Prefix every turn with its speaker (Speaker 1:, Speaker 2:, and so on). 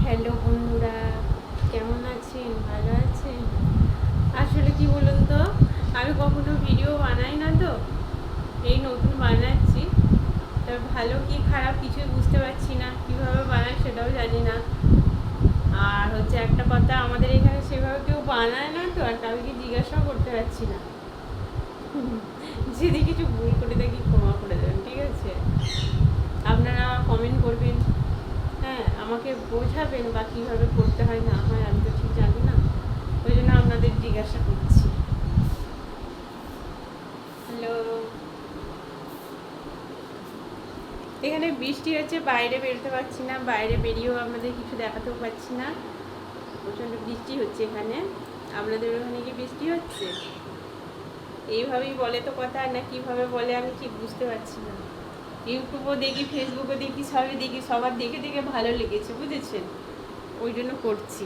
Speaker 1: Hello বন্ধুরা, কেমন আছেন? ভালো আছেন? আসলে কি বলুন তো, আমি কখনো ভিডিও বানাই না, তো এই নতুন বানাচ্ছি। তবে ভালো কি খারাপ কিছুই বুঝতে পারছি না, কীভাবে বানাই সেটাও জানি না। আর হচ্ছে একটা কথা, আমাদের এখানে সেভাবে কেউ বানায় না, তো আর কাউকে জিজ্ঞাসাও করতে পারছি না। যদি কিছু ভুল করে থাকি ক্ষমা করে দেবেন, ঠিক আছে? আপনারা কমেন্ট করবেন, হ্যাঁ, আমাকে বোঝাবেন বা কীভাবে করতে হয় না হয়, আমি তো ঠিক জানি না। ওই জন্য আপনাদের জিজ্ঞাসা করছি। হ্যালো, এখানে বৃষ্টি হচ্ছে, বাইরে বেরোতে পারছি না, বাইরে বেরিয়েও আপনাদের কিছু দেখাতেও পাচ্ছি না। প্রচণ্ড বৃষ্টি হচ্ছে এখানে। আপনাদের ওখানে কি বৃষ্টি হচ্ছে? এইভাবেই বলে তো কথা, না কীভাবে বলে আমি ঠিক বুঝতে পারছি না। ইউটিউবও দেখি, ফেসবুকও দেখি, সবই দেখি, সবার দেখে দেখে ভালো লেগেছে, বুঝেছেন? ওই জন্য করছি।